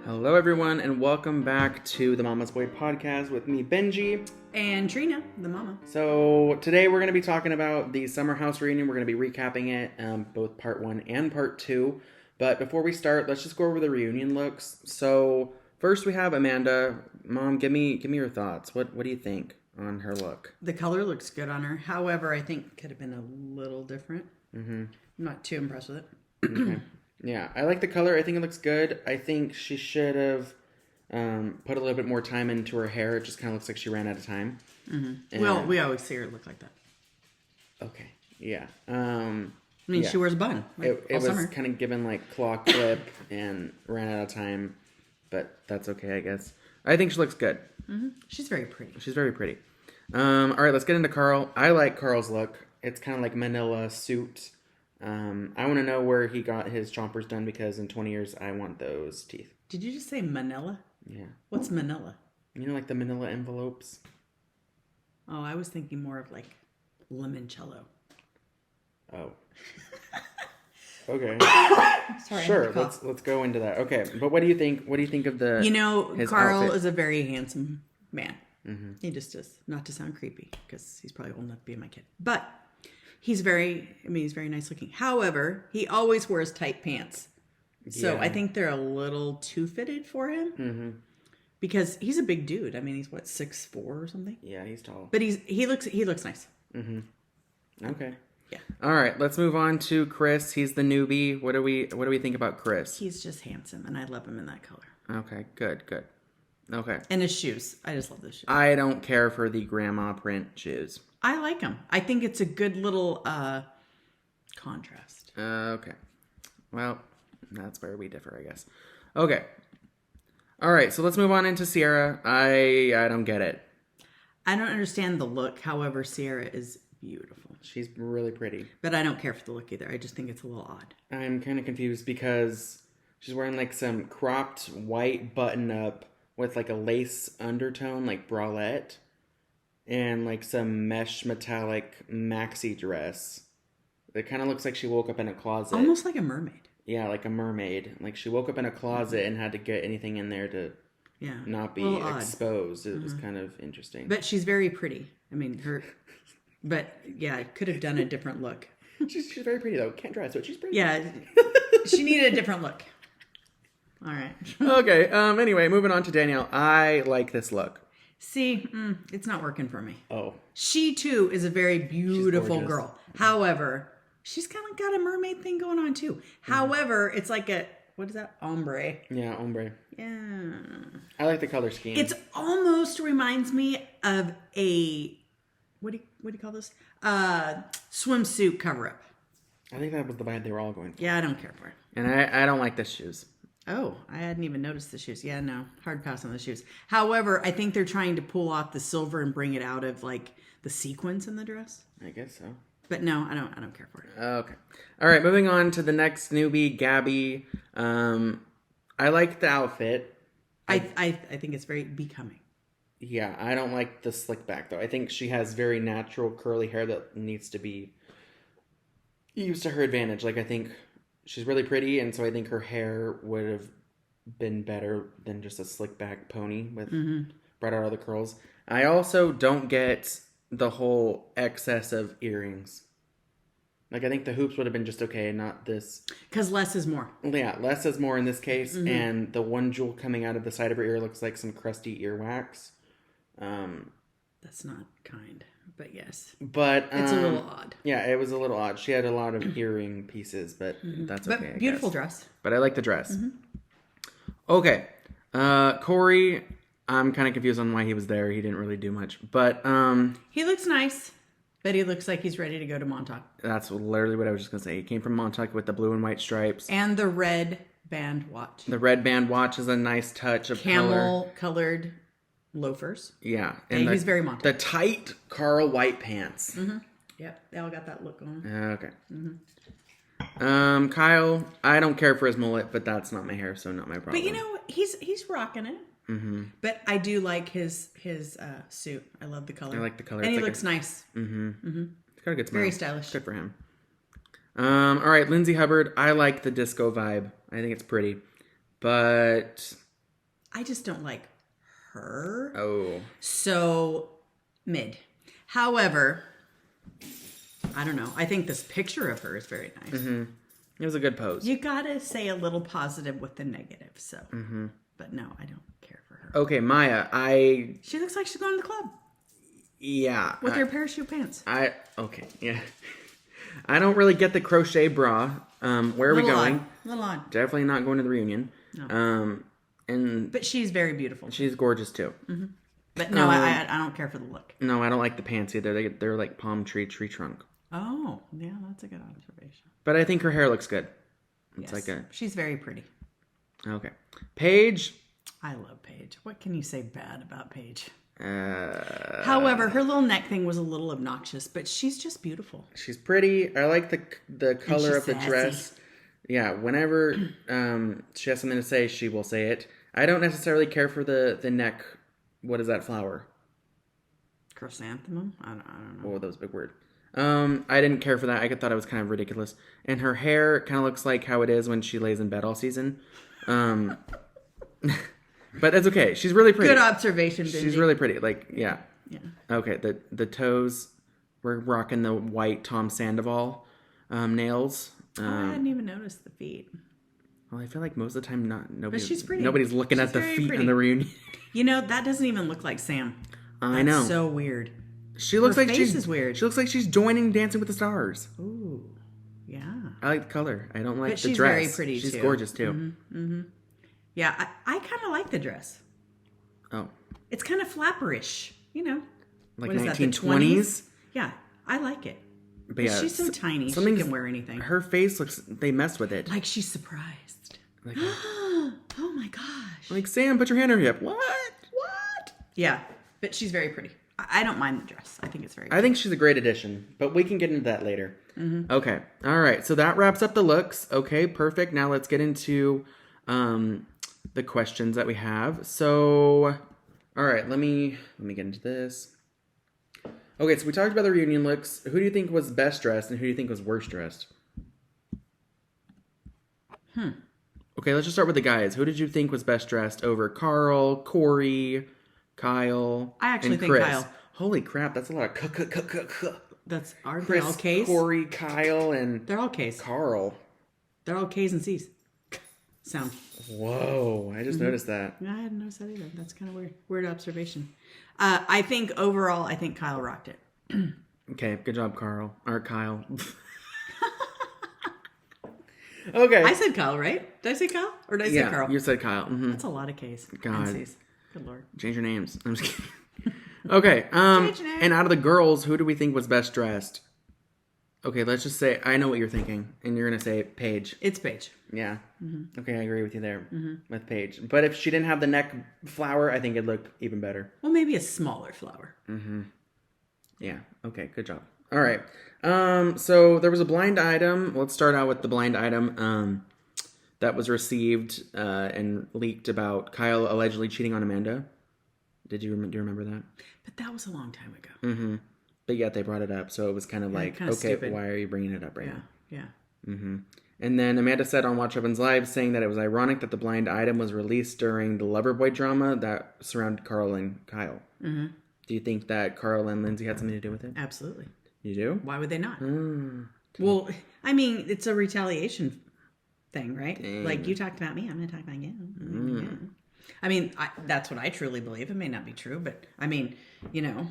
Hello, everyone, and welcome back to the Mama's Boy podcast with me, Benji. And Trina, the mama. So today we're going to be talking about the summer house reunion. We're going to be recapping it, both part 1 and part 2. But before we start, let's just go over the reunion looks. So first we have Amanda. Mom, give me your thoughts. What do you think on her look? The color looks good on her. However, I think it could have been a little different. Mm-hmm. I'm not too impressed with it. Okay. Yeah, I like the color. I think it looks good. I think she should have put a little bit more time into her hair. It just kind of looks like she ran out of time. Mm-hmm. Well, we always see her look like that. Okay. Yeah. She wears a bun. It was kind of given like claw clip and ran out of time, but that's okay, I guess. I think she looks good. Mm-hmm. She's very pretty. She's very pretty. All right, let's get into Carl. I like Carl's look. It's kind of like Manila suit. I want to know where he got his chompers done because in 20 years I want those teeth. Did you just say Manila? Yeah. What's Manila? You know, like the Manila envelopes? Oh, I was thinking more of like limoncello. Oh. Okay. Sorry. Sure. Let's go into that. Okay. But what do you think? What do you think of the? Carl outfit? is a very handsome man. Mm-hmm. He just is. Not to sound creepy, because he's probably old enough to be my kid. But he's very nice looking. However, he always wears tight pants. So I think they're a little too fitted for him. Mm-hmm. Because he's a big dude. I mean, he's what, 6'4" or something? Yeah, he's tall. But he looks nice. Mm-hmm. Okay. Yeah. All right, let's move on to Chris. He's the newbie. What do we think about Chris? He's just handsome, and I love him in that color. Okay, good. Okay. And his shoes. I just love those shoes. I don't care for the grandma print shoes. I like them. I think it's a good little contrast. Okay. Well, that's where we differ, I guess. Okay. All right, so let's move on into Sierra. I don't get it. I don't understand the look. However, Sierra is beautiful. She's really pretty. But I don't care for the look either. I just think it's a little odd. I'm kind of confused because she's wearing like some cropped white button-up with like a lace undertone, like bralette, and like some mesh metallic maxi dress. It kind of looks like she woke up in a closet. Almost like a mermaid. Yeah, like a mermaid. Like she woke up in a closet and had to get anything in there to not be exposed. It was kind of interesting. But she's very pretty. I mean, but yeah, I could have done a different look. She's very pretty though. Can't dress, but she's pretty. Yeah, she needed a different look. All right. Okay. Anyway, moving on to Danielle. I like this look. See, it's not working for me. Oh. She too is a very beautiful girl. However, she's kind of got a mermaid thing going on too. However, it's like what is that? Ombre. Yeah, ombre. Yeah. I like the color scheme. It almost reminds me of a what do you call this? Swimsuit cover up. I think that was the vibe they were all going for. Yeah, I don't care for it. And I don't like the shoes. Oh, I hadn't even noticed the shoes. Yeah, no, hard pass on the shoes. However, I think they're trying to pull off the silver and bring it out of like the sequins in the dress. I guess so. But no, I don't care for it. Okay. All right, moving on to the next newbie, Gabby. I like the outfit. I think it's very becoming. Yeah, I don't like the slick back though. I think she has very natural curly hair that needs to be used to her advantage. Like I think she's really pretty, and so I think her hair would have been better than just a slick back pony with brought out all the curls. I also don't get the whole excess of earrings. Like I think the hoops would have been just okay, not this. Because less is more. Yeah, less is more in this case, and the one jewel coming out of the side of her ear looks like some crusty earwax. That's not kind, but yes. But it's a little odd. Yeah, it was a little odd. She had a lot of earring pieces, but that's okay. But beautiful dress. But I like the dress. Okay, Corey. I'm kind of confused on why he was there. He didn't really do much, but he looks nice. But he looks like he's ready to go to Montauk. That's literally what I was just gonna say. He came from Montauk with the blue and white stripes and the red band watch. The red band watch is a nice touch of camel-colored loafers. Yeah, and he's very Montauk. The tight Carl white pants. Yep, they all got that look going. Okay. Kyle, I don't care for his mullet, but that's not my hair, so not my problem. But you know, he's rocking it. But I do like his suit. I love the color. I like the color. And he looks nice. He's got a good smile. Very stylish. Good for him. All right, Lindsay Hubbard. I like the disco vibe. I think it's pretty. But I just don't like her. Oh. So, mid. However, I don't know. I think this picture of her is very nice. Mm-hmm. It was a good pose. You gotta say a little positive with the negative, so. Mm-hmm. But no, I don't care for her. Okay, Maya, She looks like she's going to the club. Yeah. With her parachute pants. Okay, yeah. I don't really get the crochet bra. Where are we going? Little odd. Definitely not going to the reunion. No. But she's very beautiful. She's gorgeous too. Mm-hmm. But no, I don't care for the look. No, I don't like the pants either. They're like palm tree trunk. Oh, yeah, that's a good observation. But I think her hair looks good. It's yes. like She's very pretty. Okay. Paige. I love Paige. What can you say bad about Paige? However, her little neck thing was a little obnoxious, but she's just beautiful. She's pretty. I like the color of the dress. Yeah, whenever she has something to say, she will say it. I don't necessarily care for the neck. What is that flower? Chrysanthemum? I don't know. Oh, that was a big word. I didn't care for that. I thought it was kind of ridiculous. And her hair kind of looks like how it is when she lays in bed all season. But it's okay. She's really pretty. Good observation, Benji. She's really pretty. Like, yeah. Yeah. Okay, the toes, we're rocking the white Tom Sandoval nails. I hadn't even noticed the feet. Well, I feel like most of the time she's pretty. Nobody's looking at the feet in the reunion. You know, that doesn't even look like Sam. I know. So weird. She looks her like face is weird. She looks like she's joining Dancing with the Stars. Ooh, yeah. I like the color. I don't like but the she's dress. Very pretty she's too. gorgeous too. Mm-hmm, mm-hmm. Yeah, I kind of like the dress. Oh, it's kind of flapperish, you know. Like what is 1920s. Yeah, I like it. But yeah, she's so tiny. She can wear anything. Her face looks. They messed with it. Like she's surprised. Like, oh my gosh! Like, Sam, put your hand on her hip. What? Yeah, but she's very pretty. I don't mind the dress. I think it's very. I think she's a great addition, but we can get into that later. Mm-hmm. Okay. All right. So that wraps up the looks. Okay. Perfect. Now let's get into the questions that we have. So, all right. Let me get into this. Okay. So we talked about the reunion looks. Who do you think was best dressed, and who do you think was worst dressed? Okay. Let's just start with the guys. Who did you think was best dressed over Carl, Corey, Kyle? I actually and think Chris? Kyle. Holy crap! That's a lot of That's our Chris, all K's. Corey, Kyle, and they're all K's. Carl. They're all K's and C's. Sound. Whoa! I just noticed that. I hadn't noticed that either. That's kind of weird. Weird observation. I think overall, I think Kyle rocked it. Okay, good job, Carl or Kyle. Okay. I said Kyle, right? Did I say Kyle or did I say Carl? You said Kyle. Mm-hmm. That's a lot of K's. God. And C's. Good Lord. Change your names. I'm just kidding. Okay. And out of the girls, who do we think was best dressed? Okay, let's just say I know what you're thinking, and you're gonna say Paige. It's Paige. Yeah. Mm-hmm. Okay, I agree with you there with Paige. But if she didn't have the neck flower, I think it'd look even better. Well, maybe a smaller flower. Mm-hmm. Yeah. Okay. Good job. All right. So there was a blind item. Let's start out with the blind item that was received and leaked about Kyle allegedly cheating on Amanda. Do you remember that? But that was a long time ago. Mm-hmm. But yet they brought it up, so it was kind of like, kinda okay, stupid. why are you bringing it up right now? Yeah. Mm-hmm. And then Amanda said on Watch Upman's Live, saying that it was ironic that the blind item was released during the Loverboy drama that surrounded Carl and Kyle. Mm-hmm. Do you think that Carl and Lindsay had something to do with it? Absolutely. You do? Why would they not? Well, I mean, it's a retaliation thing, right? Dang. Like, you talked about me, I'm going to talk about you. I mean, that's what I truly believe. It may not be true, but I mean, you know,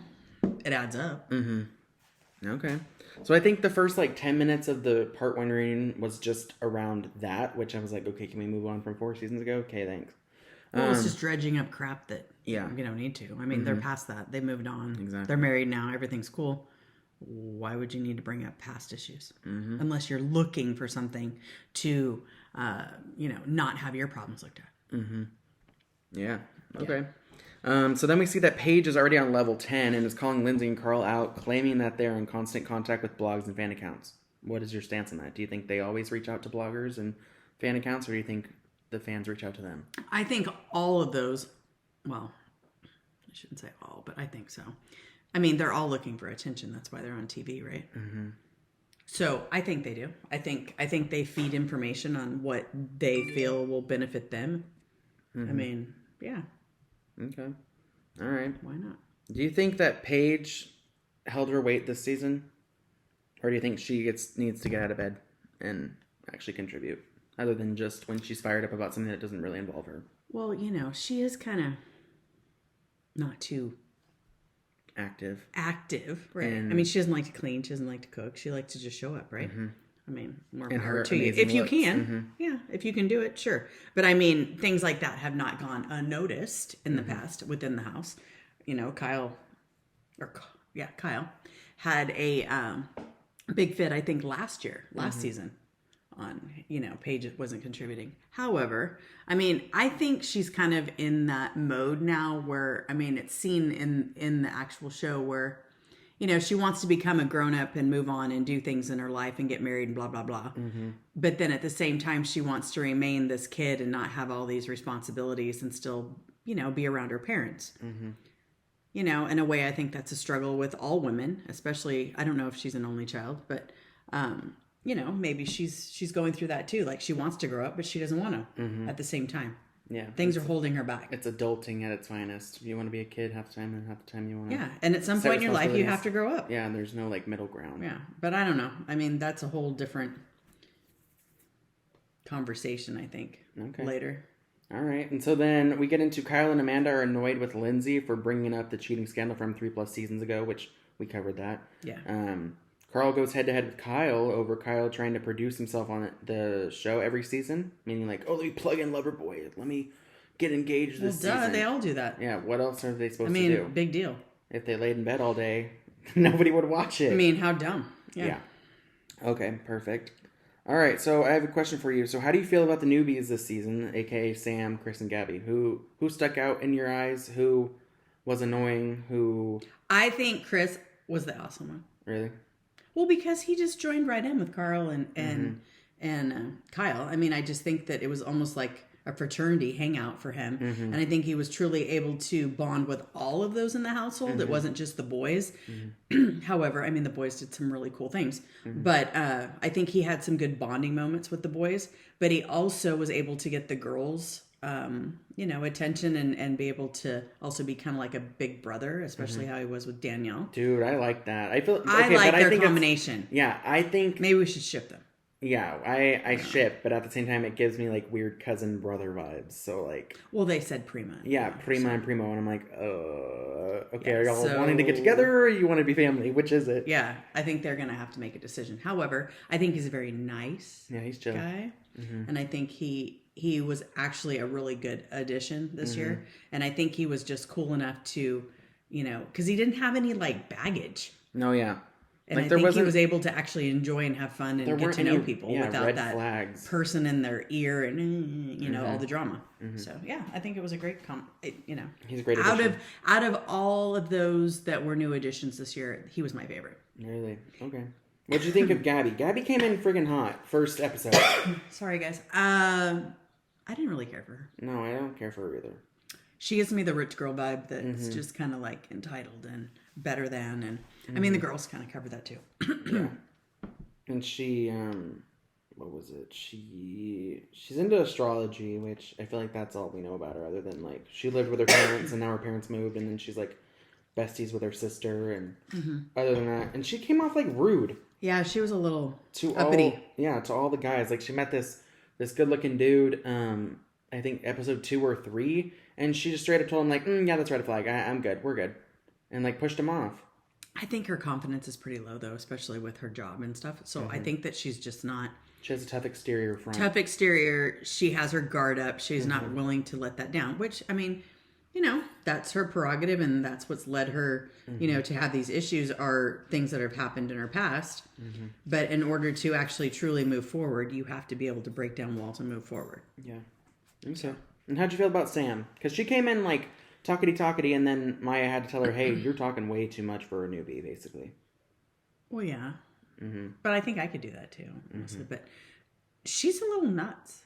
it adds up. Mm-hmm. Okay. So I think the first 10 minutes of the part 1 reunion was just around that, which I was like, okay, can we move on from 4 seasons ago? Okay, thanks. Well, it's just dredging up crap that we don't need to. I mean, they're past that. They moved on. Exactly. They're married now. Everything's cool. Why would you need to bring up past issues? Unless you're looking for something to, not have your problems looked at. Mm-hmm. Yeah. Okay. So then we see that Paige is already on level 10 and is calling Lindsay and Carl out, claiming that they're in constant contact with blogs and fan accounts. What is your stance on that? Do you think they always reach out to bloggers and fan accounts, or do you think the fans reach out to them? I think all of those, well, I shouldn't say all, but I think so. I mean, they're all looking for attention. That's why they're on TV, right? Mm-hmm. So I think they do. I think they feed information on what they feel will benefit them. Mm-hmm. I mean, Yeah. Okay. All right. Why not? Do you think that Paige held her weight this season? Or do you think she needs to get out of bed and actually contribute? Other than just when she's fired up about something that doesn't really involve her. Well, she is kind of not too Active. right? And, I mean, she doesn't like to clean. She doesn't like to cook. She likes to just show up, right? Mm-hmm. I mean, more And power her to you. amazing If you looks. can. Mm-hmm. Yeah, if you can do it, sure. But I mean, things like that have not gone unnoticed in the past within the house. Kyle had a big fit, I think, last season on, Paige wasn't contributing. However, I mean, I think she's kind of in that mode now where, I mean, it's seen in the actual show where, she wants to become a grown-up and move on and do things in her life and get married and blah, blah, blah. Mm-hmm. But then at the same time, she wants to remain this kid and not have all these responsibilities and still, be around her parents. Mm-hmm. In a way, I think that's a struggle with all women, especially, I don't know if she's an only child, but, maybe she's going through that too. Like she wants to grow up, but she doesn't want to at the same time. Yeah. Things are holding her back. It's adulting at its finest. You want to be a kid half the time, and half the time you want to. Yeah. And at some point in your life, you have to grow up. Yeah. And there's no middle ground. Yeah. But I don't know. I mean, that's a whole different conversation, I think, later. All right. And so then we get into Kyle and Amanda are annoyed with Lindsay for bringing up the cheating scandal from 3+ seasons ago, which we covered that. Yeah. Carl goes head to head with Kyle over Kyle trying to produce himself on the show every season, meaning like, oh, let me plug in Loverboy, let me get engaged this season. They all do that. Yeah, what else are they supposed to do? Big deal. If they laid in bed all day, nobody would watch it. I mean, how dumb. Yeah. Okay, perfect. All right, so I have a question for you. So how do you feel about the newbies this season, aka Sam, Chris, and Gabby? Who stuck out in your eyes? Who was annoying? Who? I think Chris was the awesome one. Really? Well, because he just joined right in with Carl and Kyle. I mean, I just think that it was almost like a fraternity hangout for him. And I think he was truly able to bond with all of those in the household. It wasn't just the boys. However, I mean, the boys did some really cool things. But I think he had some good bonding moments with the boys. But he also was able to get the girls, attention and be able to also be kind of like a big brother, especially how he was with Danielle. Dude, I like that. I feel I like their combination. Yeah, I think maybe we should ship them. Yeah, I ship, but at the same time, it gives me like weird cousin brother vibes. So like, well, they said Prima. Yeah, Prima and Primo, and I'm like, okay, are y'all wanting to get together, or you want to be family? Which is it? Yeah, I think they're gonna have to make a decision. However, I think he's a very nice he's chill guy, and I think he was actually a really good addition this year, and I think he was just cool enough to, because he didn't have any like baggage. No, yeah. And like, I think he was able to actually enjoy and have fun and get to know people without that flags. Person in their ear and all the drama. So yeah, I think it was a great he's a great addition. Out of all of those that were new additions this year, he was my favorite. Really? Okay. What'd you think of Gabby? Gabby came in friggin' hot first episode. Sorry guys. I didn't really care for her. No, I don't care for her either. She gives me the rich girl vibe that's just kind of like entitled and better than, and I mean the girls kind of cover that too. Yeah. And she, what was it? She's into astrology, which I feel like that's all we know about her, other than like she lived with her parents and now her parents moved, and then she's like besties with her sister, and other than that, and she came off like rude. Yeah, she was a little uppity. To all the guys. Like she met this good looking dude. I think episode 2 or 3, and she just straight up told him like, yeah, that's red flag. I'm good. We're good, and like pushed him off. I think her confidence is pretty low though, especially with her job and stuff. So I think that she's just not. She has a tough exterior front. Tough exterior. She has her guard up. She's not willing to let that down. Which I mean, that's her prerogative, and that's what's led her, to have these issues are things that have happened in her past. But in order to actually truly move forward, you have to be able to break down walls and move forward. Yeah. Okay. And how'd you feel about Sam? Because she came in like talkity, and then Maya had to tell her, hey, you're talking way too much for a newbie, basically. Well, yeah. But I think I could do that too, honestly. But she's a little nuts.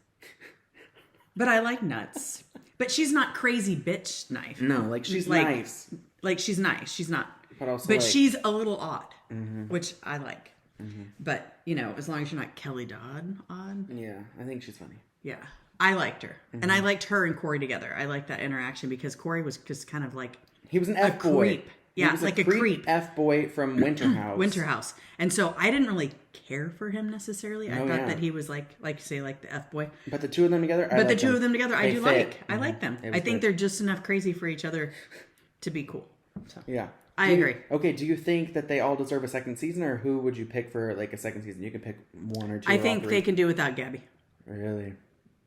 But I like nuts. But she's not crazy bitch nice. No, like she's nice. Like she's nice. She's not. But also, but she's a little odd, which I like. But as long as you're not Kelly Dodd odd. Yeah, I think she's funny. Yeah. I liked her. And I liked her and Corey together. I liked that interaction because Corey was just kind of like He was an a F boy. creep. Yeah, He was like a creep. F boy from Winter House. Winter House. And so I didn't really care for him necessarily. I Oh, thought yeah. that he was like you say, like the F boy. But the two of them together, But the two of them together, I They do fit. like. I like them. It was I think good. they're just enough crazy for each other to be cool. So Yeah. I agree. Okay, do you think that they all deserve a second season, or who would you pick for like a second season? You can pick one or two. I or all think three. they can do without Gabby. Really?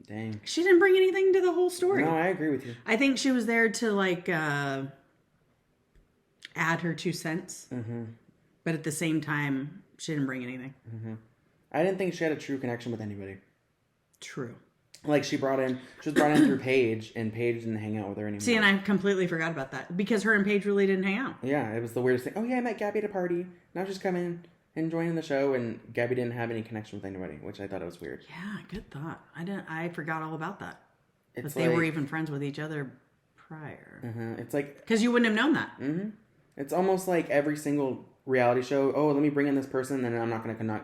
Dang. She didn't bring anything to the whole story. No, I agree with you. I think she was there to like add her 2 cents. Mm-hmm. But at the same time, she didn't bring anything. Mm-hmm. I didn't think she had a true connection with anybody. True. Like she was brought in through Paige, and Paige didn't hang out with her anymore. See, and I completely forgot about that because her and Paige really didn't hang out. Yeah, it was the weirdest thing. Oh yeah, I met Gabby at a party. Now she's coming and joining the show, and Gabby didn't have any connection with anybody, which I thought it was weird. Yeah, good thought. I forgot all about that. It's But they were even friends with each other prior. It's like Because you wouldn't have known that. it's almost like every single reality show. Oh, let me bring in this person, and I'm not going to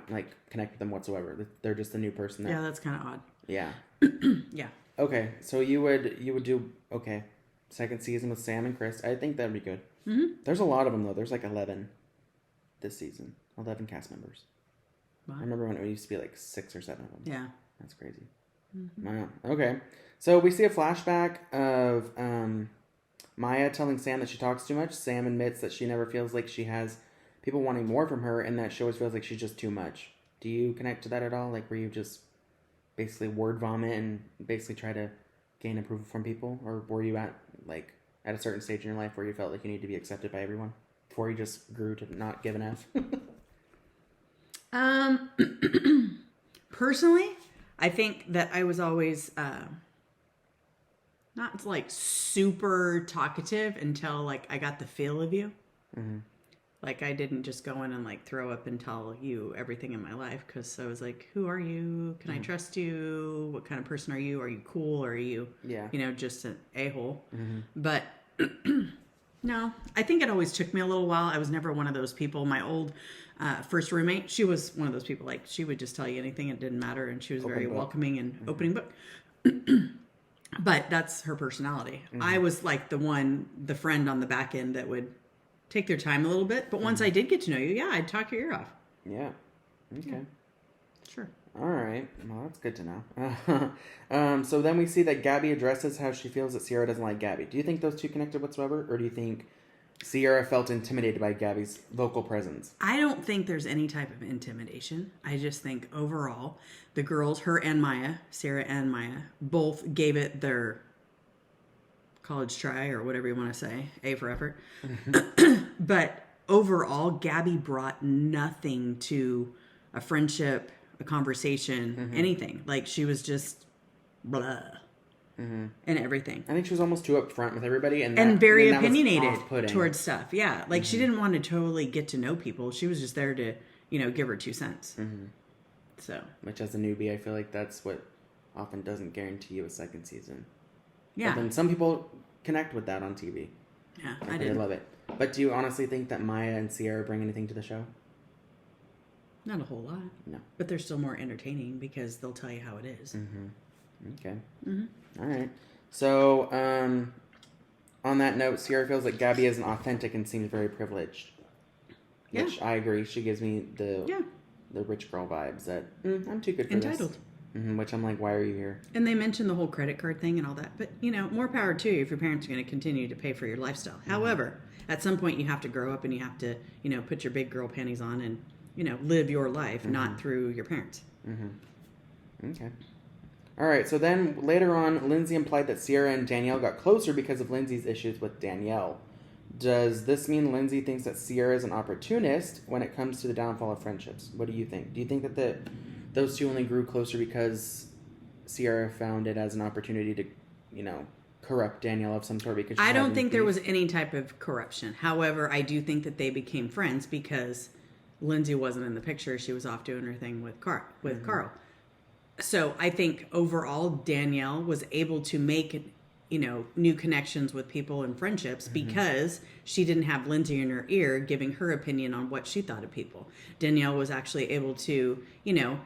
connect with them whatsoever. They're just a new person. Yeah, that's kind of odd. Yeah. Yeah. Okay, so you would do second season with Sam and Chris. I think that'd be good. Mm-hmm. There's a lot of them though. There's like 11 this season. 11 cast members. Wow. I remember when it used to be like 6 or 7 of them. Yeah. That's crazy. Wow. Okay. So we see a flashback of Maya telling Sam that she talks too much. Sam admits that she never feels like she has people wanting more from her, and that she always feels like she's just too much. Do you connect to that at all? Like, where you just basically word vomit and basically try to gain approval from people? Or were you at a certain stage in your life where you felt like you need to be accepted by everyone before you just grew to not give an F? Personally, I think that I was always not like super talkative until like I got the feel of you. Mm-hmm. Like I didn't just go in and like throw up and tell you everything in my life, because I was like, who are you? Can I trust you? What kind of person are you? Are you cool? Or are you, just an a-hole? Mm-hmm. But no, I think it always took me a little while. I was never one of those people. My old first roommate, she was one of those people, like she would just tell you anything. It didn't matter. And she was very welcoming and opening book. But that's her personality. Mm-hmm. I was like the friend on the back end that would take their time a little bit. But once I did get to know you, I'd talk your ear off. Yeah. Okay. Yeah. Sure. All right. Well, that's good to know. So then we see that Gabby addresses how she feels that Sierra doesn't like Gabby. Do you think those two connected whatsoever? Or do you think Sierra felt intimidated by Gabby's vocal presence? I don't think there's any type of intimidation. I just think overall, the girls, her and Maya, Sarah and Maya, both gave it their college try, or whatever you want to say, A for effort. But overall, Gabby brought nothing to a friendship, a conversation, anything. Like she was just blah and everything. I think she was almost too upfront with everybody, and very that was opinionated off-putting towards stuff. Yeah, like she didn't want to totally get to know people. She was just there to, give her 2 cents. So, which as a newbie, I feel like that's what often doesn't guarantee you a second season. yeah, But then some people connect with that on TV. yeah, I I did did. love it. But do you honestly think that Maya and Sierra bring anything to the show? Not a whole lot. No. But they're still more entertaining because they'll tell you how it is. Okay. All right. So, on that note, Sierra feels like Gabby isn't authentic and seems very privileged. Yeah. Which I agree. She gives me the Yeah. rich girl vibes that I'm too good for Entitled. this. Which I'm like, why are you here? And they mentioned the whole credit card thing and all that. But, more power to you if your parents are going to continue to pay for your lifestyle. However, at some point you have to grow up and you have to, put your big girl panties on and, live your life, not through your parents. Okay. All right. So then later on, Lindsay implied that Sierra and Danielle got closer because of Lindsay's issues with Danielle. Does this mean Lindsay thinks that Sierra is an opportunist when it comes to the downfall of friendships? What do you think? Do you think that those two only grew closer because Sierra found it as an opportunity to, corrupt Danielle of some sort? Because I don't think there was any type of corruption. However, I do think that they became friends because Lindsay wasn't in the picture. She was off doing her thing with Carl. So I think overall Danielle was able to make, new connections with people and friendships because she didn't have Lindsay in her ear giving her opinion on what she thought of people. Danielle was actually able to,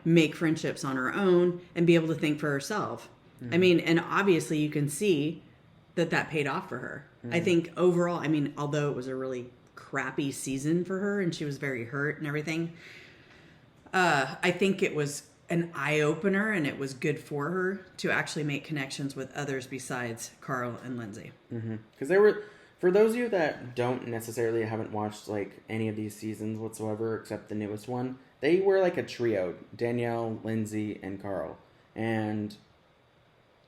make friendships on her own and be able to think for herself. I mean, and obviously you can see that paid off for her. I think overall, I mean, although it was a really crappy season for her and she was very hurt and everything, I think it was an eye-opener and it was good for her to actually make connections with others besides Carl and Lindsay. Because they were, for those of you that don't necessarily haven't watched like any of these seasons whatsoever except the newest one, they were like a trio: Danielle, Lindsay, and Carl. And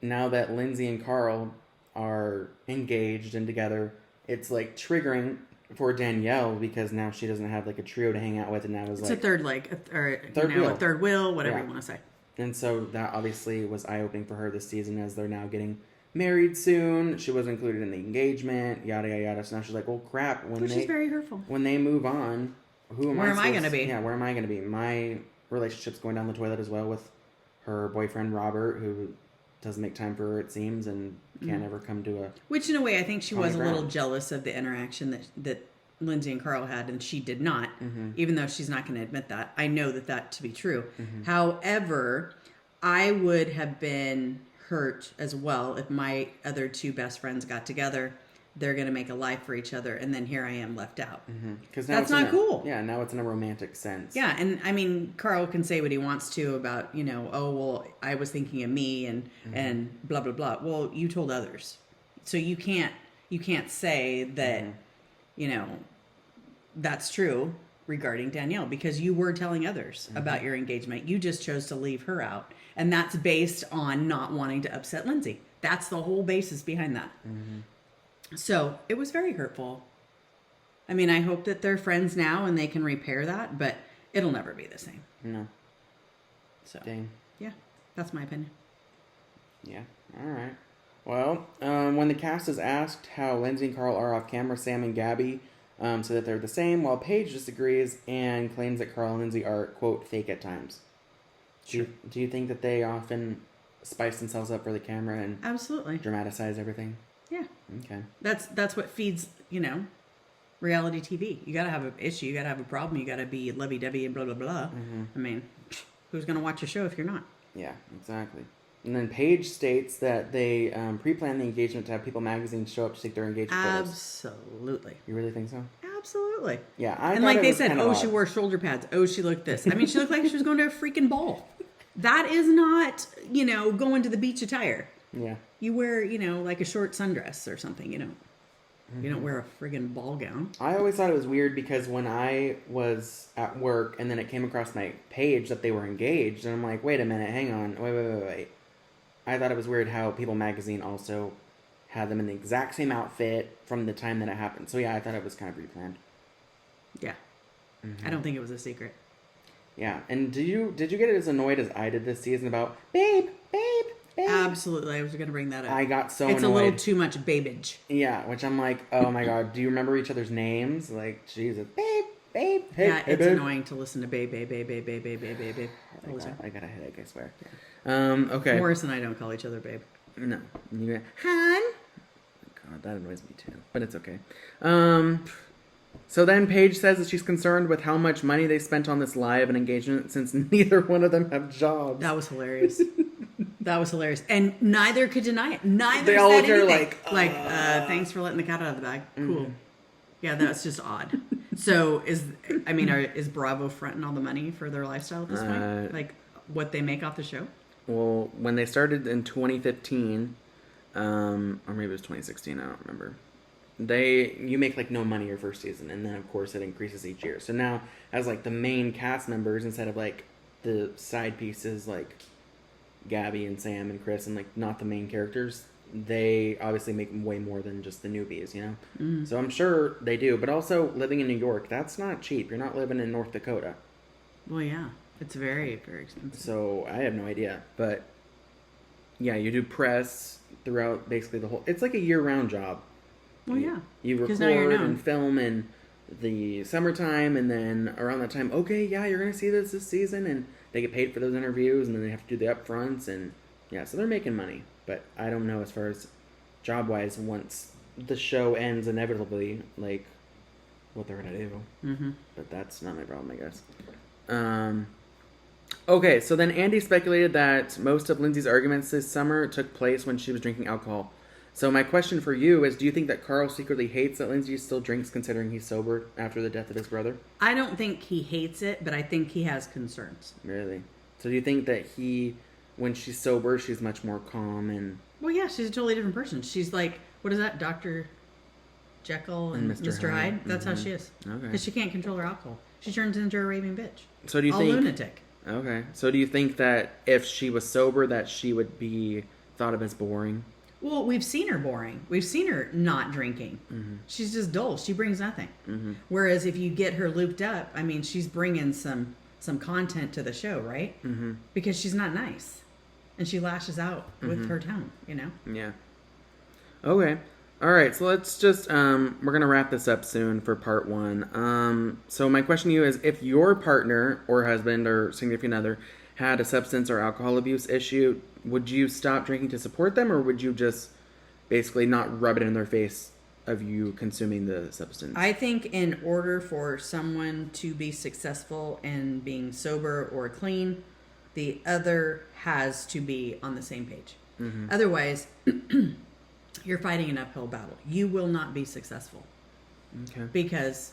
now that Lindsay and Carl are engaged and together, it's like triggering for Danielle because now she doesn't have like a trio to hang out with, and now It's like a third leg, or third wheel. a third wheel, whatever Yeah. you want to say. And so that obviously was eye-opening for her this season as they're now getting married soon. She was included in the engagement, yada yada yada. So now she's like, "Well, crap." Which is very hurtful. When they move on, Where am I going to be? Yeah, where am I going to be? My relationship's going down the toilet as well with her boyfriend Robert, who doesn't make time for her, it seems, and can't ever come to a. Which, in a way, I think she was a ground. little jealous of the interaction that Lindsay and Carl had, and she did not, even though she's not going to admit that. I know that to be true. However, I would have been hurt as well if my other two best friends got together. They're going to make a life for each other, and then here I am left out. Because That's not cool. Yeah, now it's in a romantic sense. Yeah, and I mean, Carl can say what he wants to about, oh, well, I was thinking of me and blah, blah, blah. Well, you told others. So you can't say that, that's true regarding Danielle because you were telling others about your engagement. You just chose to leave her out. And that's based on not wanting to upset Lindsay. That's the whole basis behind that. So it was very hurtful. I mean, I hope that they're friends now and they can repair that, but it'll never be the same. No. So, Dang. yeah, that's my opinion. Yeah. All right. Well, when the cast is asked how Lindsay and Carl are off camera, Sam and Gabby say that they're the same, while Paige disagrees and claims that Carl and Lindsay are, quote, fake at times. Do you think that they often spice themselves up for the camera and Absolutely. dramatize everything? Yeah. Okay. That's what feeds, reality TV. You got to have an issue. You got to have a problem. You got to be lovey-dovey and blah, blah, blah. I mean, who's going to watch your show if you're not? Yeah, exactly. And then Paige states that they pre-planned the engagement to have People Magazine show up to take their engagement photos. Absolutely. You really think so? Absolutely. Yeah, and like they said, she wore shoulder pads. Oh, she looked this. I mean, she looked like she was going to a freaking ball. That is not, going to the beach attire. Yeah. You wear, like a short sundress or something, You don't wear a friggin' ball gown. I always thought it was weird because when I was at work and then it came across my page that they were engaged, and I'm like, wait a minute, hang on, wait. I thought it was weird how People Magazine also had them in the exact same outfit from the time that it happened. So yeah, I thought it was kind of pre-planned. Yeah. I don't think it was a secret. Yeah, and did you get as annoyed as I did this season about babe? Absolutely, I was going to bring that up. I got so It's annoyed. a little too much babage. Yeah, which I'm like, oh my god, do you remember each other's names? Like, Jesus, babe, hey, Yeah, hey, it's babe. annoying to listen to babe. All the time. I got a headache, I swear. Okay. Morris and I don't call each other babe. No. Han? God, that annoys me too. But it's okay. So then Paige says that she's concerned with how much money they spent on this live and engagement since neither one of them have jobs. That was hilarious. That was hilarious. And neither could deny it. Neither They all said looked at her anything. like, thanks for letting the cat out of the bag. Cool. Yeah, that's just odd. So is Bravo fronting all the money for their lifestyle at this point? Like what they make off the show? Well, when they started in 2015, or maybe it was 2016, I don't remember. You make like no money your first season, and then of course it increases each year. So now, as like the main cast members, instead of like the side pieces like Gabby and Sam and Chris, and like not the main characters, they obviously make way more than just the newbies, So I'm sure they do. But also living in New York, that's not cheap. You're not living in North Dakota. Well, yeah, it's very, very expensive. So I have no idea, but yeah, you do press throughout basically the whole. It's like a year-round job. Well, yeah, You 'cause now you're record known. and film in the summertime, and then around that time, okay, yeah, you're gonna see this season, and they get paid for those interviews, and then they have to do the upfronts, and yeah, so they're making money. But I don't know as far as job-wise once the show ends inevitably, like what they're gonna do. Mm-hmm. But that's not my problem, I guess. Okay, so then Andy speculated that most of Lindsay's arguments this summer took place when she was drinking alcohol. So my question for you is, do you think that Carl secretly hates that Lindsay still drinks considering he's sober after the death of his brother? I don't think he hates it, but I think he has concerns. Really? So do you think that when she's sober, she's much more calm and... Well, yeah, she's a totally different person. She's like, what is that, Dr. Jekyll and Mr. Hyde? That's how she is. Okay. Because she can't control her alcohol. She turns into a raving bitch. So do you All think... lunatic. Okay. So do you think that if she was sober that she would be thought of as boring? Well, we've seen her boring. We've seen her not drinking. Mm-hmm. She's just dull. She brings nothing. Mm-hmm. Whereas if you get her looped up, I mean, she's bringing some content to the show, right? Mm-hmm. Because she's not nice. And she lashes out with her tongue, you know? Yeah. Okay. All right. So let's just, we're going to wrap this up soon for part 1. So my question to you is, if your partner or husband or significant other had a substance or alcohol abuse issue, would you stop drinking to support them, or would you just basically not rub it in their face of you consuming the substance? I think in order for someone to be successful in being sober or clean, the other has to be on the same page. Mm-hmm. Otherwise, you're fighting an uphill battle. You will not be successful. Okay. Because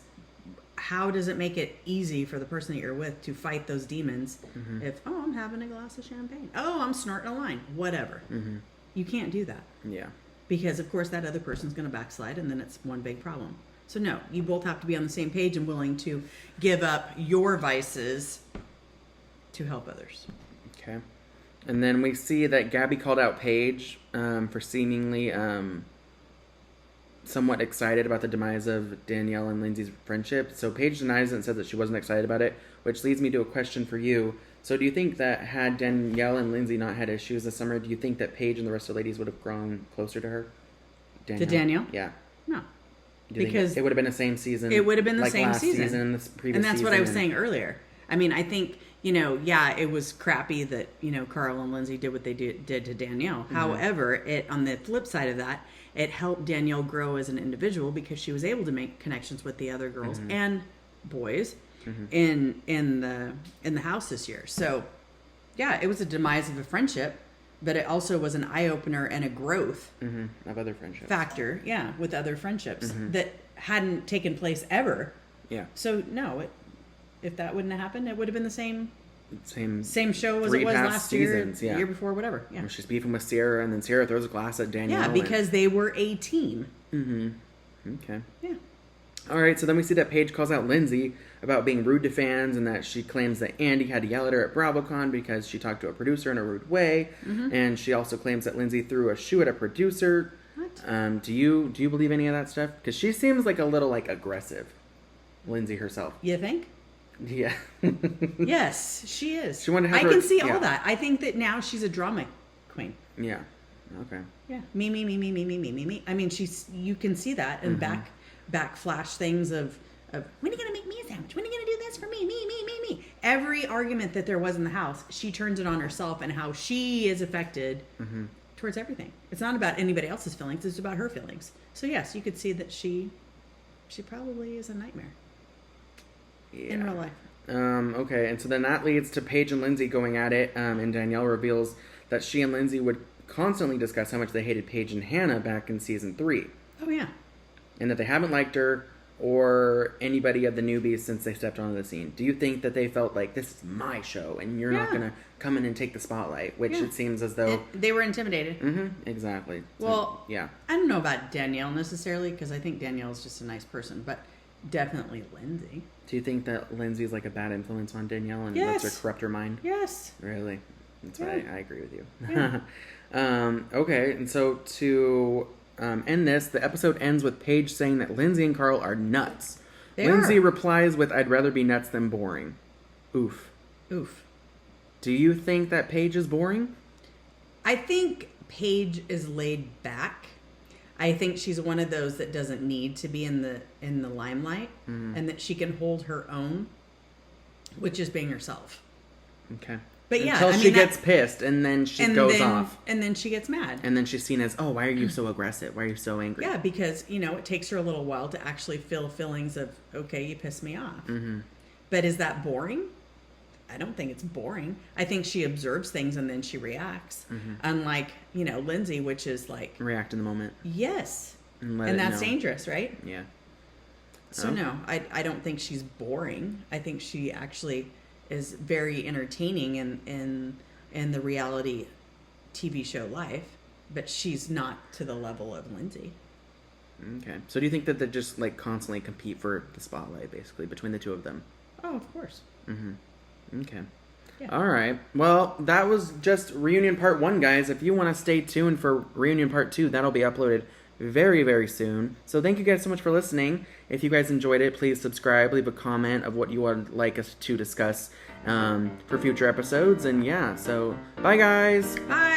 how does it make it easy for the person that you're with to fight those demons if, I'm having a glass of champagne. Oh, I'm snorting a line. Whatever. Mm-hmm. You can't do that. Yeah. Because, of course, that other person's going to backslide, and then it's one big problem. So, no, you both have to be on the same page and willing to give up your vices to help others. Okay. And then we see that Gabby called out Paige for seemingly somewhat excited about the demise of Danielle and Lindsay's friendship. So Paige denies it and says that she wasn't excited about it, which leads me to a question for you. So do you think that had Danielle and Lindsay not had issues this summer, do you think that Paige and the rest of the ladies would have grown closer to her? To Danielle? Yeah. No. Because it would have been the same season. It would have been the like same last season. this previous and that's season, what I was saying earlier. I mean, I think, it was crappy that, Carl and Lindsay did what they did to Danielle. Mm-hmm. However, on the flip side of that, it helped Danielle grow as an individual because she was able to make connections with the other girls and boys in the house this year. So, yeah, it was a demise of a friendship, but it also was an eye-opener and a growth of other friendships factor, with other friendships that hadn't taken place ever. Yeah. So, no, if that wouldn't have happened, it would have been the same show as it was last seasons, year, the year before, whatever. Yeah. She's beefing with Sierra, and then Sierra throws a glass at Danielle. Yeah, because they were a team. Mm-hmm. Okay. Yeah. All right, so then we see that Paige calls out Lindsay about being rude to fans and that she claims that Andy had to yell at her at BravoCon because she talked to a producer in a rude way. Mm-hmm. And she also claims that Lindsay threw a shoe at a producer. What? Do you believe any of that stuff? Because she seems like a little aggressive, Lindsay herself. You think? Yeah. Yes, she is. She wanted to have I can see all that. I think that now she's a drama queen. Yeah. Okay. Yeah. Me. I mean, you can see that and backflash things of when are you gonna make me a sandwich? When are you gonna do this for me? Me. Every argument that there was in the house, she turns it on herself and how she is affected towards everything. It's not about anybody else's feelings, it's about her feelings. So yes, you could see that she probably is a nightmare. Yeah. In real life. Okay, and so then that leads to Paige and Lindsay going at it, and Danielle reveals that she and Lindsay would constantly discuss how much they hated Paige and Hannah back in season 3. Oh, yeah. And that they haven't liked her or anybody of the newbies since they stepped onto the scene. Do you think that they felt like, this is my show, and you're not going to come in and take the spotlight, which it seems as though... They were intimidated. Exactly. Well, yeah. I don't know about Danielle necessarily, because I think Danielle's just a nice person, but definitely Lindsay. Do you think that Lindsay's like a bad influence on Danielle and lets her corrupt her mind? Yes. Really? That's what I agree with you. Yeah. Okay, and so to end this, the episode ends with Paige saying that Lindsay and Carl are nuts. Lindsay replies with, "I'd rather be nuts than boring." Oof. Do you think that Paige is boring? I think Paige is laid back. I think she's one of those that doesn't need to be in the limelight, and that she can hold her own, which is being herself. Okay. But yeah, until she gets pissed, and then she goes off, and then she gets mad, and then she's seen as, oh, why are you so aggressive? Why are you so angry? Yeah, because it takes her a little while to actually feel feelings of, okay, you pissed me off. But is that boring? I don't think it's boring. I think she observes things and then she reacts. Unlike, Lindsay, which is like, React in the moment. yes. And that's dangerous, right? Yeah. So no, I don't think she's boring. I think she actually is very entertaining in the reality TV show life, but she's not to the level of Lindsay. Okay. So do you think that they just like constantly compete for the spotlight, basically, between the two of them? Oh, of course. Okay. Yeah. All right. Well, that was just Reunion Part 1, guys. If you want to stay tuned for Reunion Part 2, that'll be uploaded very, very soon. So thank you guys so much for listening. If you guys enjoyed it, please subscribe, leave a comment of what you would like us to discuss for future episodes. And yeah, so bye, guys. Bye.